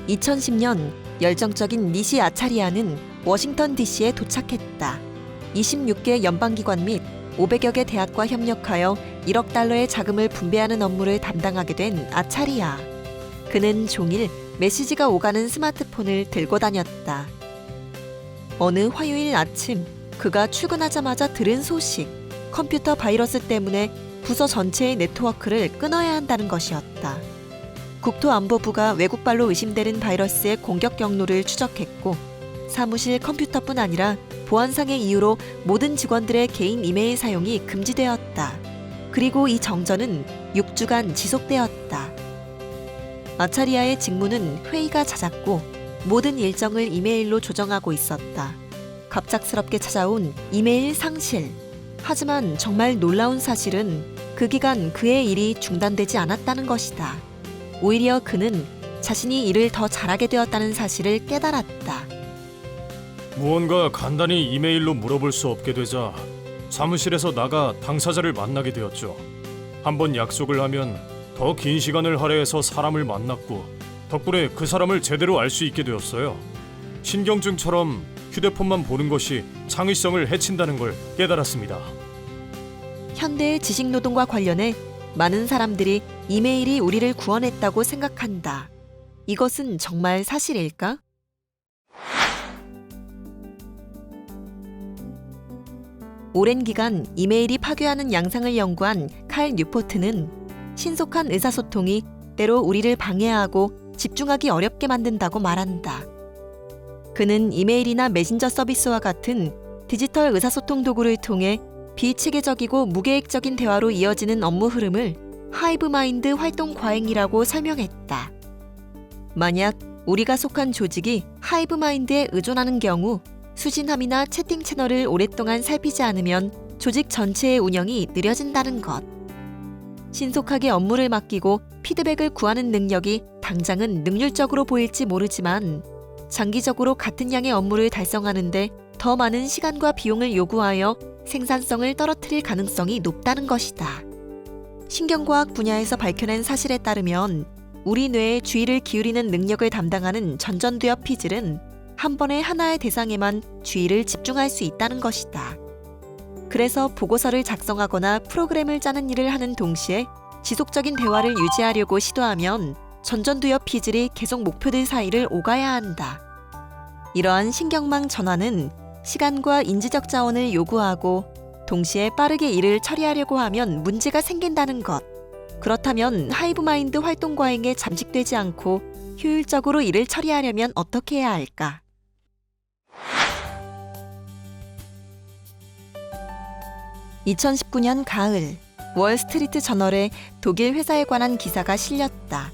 2010년 열정적인 니시 아차리아는 워싱턴 DC에 도착했다. 26개 연방기관 및 500여 개 대학과 협력하여 1억 달러의 자금을 분배하는 업무를 담당하게 된 아차리아. 그는 종일 메시지가 오가는 스마트폰을 들고 다녔다. 어느 화요일 아침 그가 출근하자마자 들은 소식, 컴퓨터 바이러스 때문에 부서 전체의 네트워크를 끊어야 한다는 것이었다. 국토안보부가 외국발로 의심되는 바이러스의 공격 경로를 추적했고 사무실 컴퓨터뿐 아니라 보안상의 이유로 모든 직원들의 개인 이메일 사용이 금지되었다. 그리고 이 정전은 6주간 지속되었다. 아차리아의 직무는 회의가 잦았고 모든 일정을 이메일로 조정하고 있었다. 갑작스럽게 찾아온 이메일 상실. 하지만 정말 놀라운 사실은 그 기간 그의 일이 중단되지 않았다는 것이다. 오히려 그는 자신이 일을 더 잘하게 되었다는 사실을 깨달았다. 무언가 간단히 이메일로 물어볼 수 없게 되자 사무실에서 나가 당사자를 만나게 되었죠. 한번 약속을 하면 더 긴 시간을 할애해서 사람을 만났고 덕분에 그 사람을 제대로 알 수 있게 되었어요. 신경증처럼 휴대폰만 보는 것이 창의성을 해친다는 걸 깨달았습니다. 현대의 지식노동과 관련해 많은 사람들이 이메일이 우리를 구원했다고 생각한다. 이것은 정말 사실일까? 오랜 기간 이메일이 파괴하는 양상을 연구한 칼 뉴포트는 신속한 의사소통이 때로 우리를 방해하고 집중하기 어렵게 만든다고 말한다. 그는 이메일이나 메신저 서비스와 같은 디지털 의사소통 도구를 통해 비체계적이고 무계획적인 대화로 이어지는 업무 흐름을 하이브마인드 활동 과잉이라고 설명했다. 만약 우리가 속한 조직이 하이브마인드에 의존하는 경우 수신함이나 채팅 채널을 오랫동안 살피지 않으면 조직 전체의 운영이 느려진다는 것. 신속하게 업무를 맡기고 피드백을 구하는 능력이 당장은 능률적으로 보일지 모르지만 장기적으로 같은 양의 업무를 달성하는데 더 많은 시간과 비용을 요구하여 생산성을 떨어뜨릴 가능성이 높다는 것이다. 신경과학 분야에서 밝혀낸 사실에 따르면 우리 뇌의 주의를 기울이는 능력을 담당하는 전전두엽 피질은 한 번에 하나의 대상에만 주의를 집중할 수 있다는 것이다. 그래서 보고서를 작성하거나 프로그램을 짜는 일을 하는 동시에 지속적인 대화를 유지하려고 시도하면 전전두엽 피질이 계속 목표들 사이를 오가야 한다. 이러한 신경망 전환은 시간과 인지적 자원을 요구하고 동시에 빠르게 일을 처리하려고 하면 문제가 생긴다는 것. 그렇다면 하이브마인드 활동 과잉에 잠식되지 않고 효율적으로 일을 처리하려면 어떻게 해야 할까? (2019년) 가을 월스트리트 저널에 독일 회사에 관한 기사가 실렸다.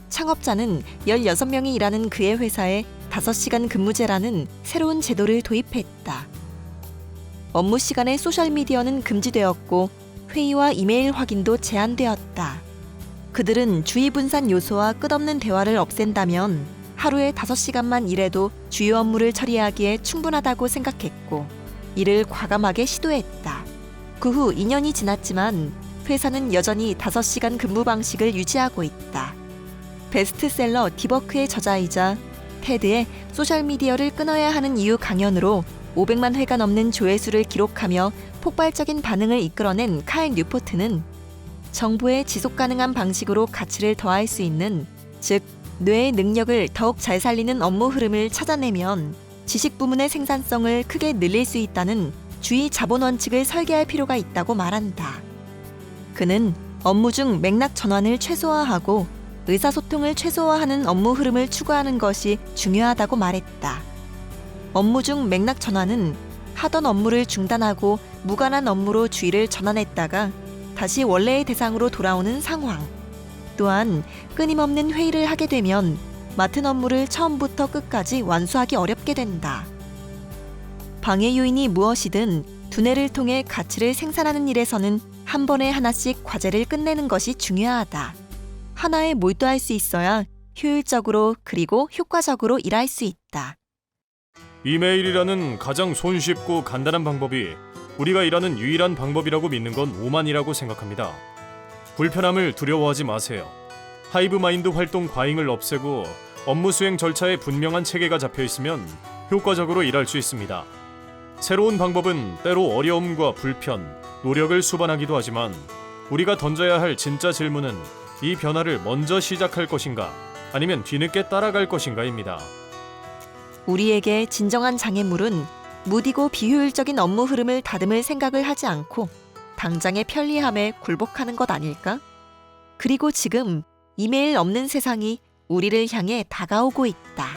창업자는 16명이 일하는 그의 회사에 5시간 근무제라는 새로운 제도를 도입했다. 업무 시간에 소셜미디어는 금지되었고 회의와 이메일 확인도 제한되었다. 그들은 주의 분산 요소와 끝없는 대화를 없앤다면 하루에 5시간만 일해도 주요 업무를 처리하기에 충분하다고 생각했고 이를 과감하게 시도했다. 그 후 2년이 지났지만 회사는 여전히 5시간 근무 방식을 유지하고 있다. 베스트셀러 디버크의 저자이자 테드의 소셜미디어를 끊어야 하는 이유 강연으로 500만 회가 넘는 조회수를 기록하며 폭발적인 반응을 이끌어낸 칼 뉴포트는 정보의 지속가능한 방식으로 가치를 더할 수 있는, 즉 뇌의 능력을 더욱 잘 살리는 업무 흐름을 찾아내면 지식 부문의 생산성을 크게 늘릴 수 있다는 주의 자본 원칙을 설계할 필요가 있다고 말한다. 그는 업무 중 맥락 전환을 최소화하고 의사소통을 최소화하는 업무 흐름을 추구하는 것이 중요하다고 말했다. 업무 중 맥락 전환은 하던 업무를 중단하고 무관한 업무로 주의를 전환했다가 다시 원래의 대상으로 돌아오는 상황. 또한 끊임없는 회의를 하게 되면 맡은 업무를 처음부터 끝까지 완수하기 어렵게 된다. 방해 요인이 무엇이든 두뇌를 통해 가치를 생산하는 일에서는 한 번에 하나씩 과제를 끝내는 것이 중요하다. 하나에 몰두할 수 있어야 효율적으로 그리고 효과적으로 일할 수 있다. 이메일이라는 가장 손쉽고 간단한 방법이 우리가 일하는 유일한 방법이라고 믿는 건 오만이라고 생각합니다. 불편함을 두려워하지 마세요. 하이브마인드 활동 과잉을 없애고 업무 수행 절차에 분명한 체계가 잡혀 있으면 효과적으로 일할 수 있습니다. 새로운 방법은 때로 어려움과 불편, 노력을 수반하기도 하지만 우리가 던져야 할 진짜 질문은 이 변화를 먼저 시작할 것인가 아니면 뒤늦게 따라갈 것인가입니다. 우리에게 진정한 장애물은 무디고 비효율적인 업무 흐름을 다듬을 생각을 하지 않고 당장의 편리함에 굴복하는 것 아닐까? 그리고 지금 이메일 없는 세상이 우리를 향해 다가오고 있다.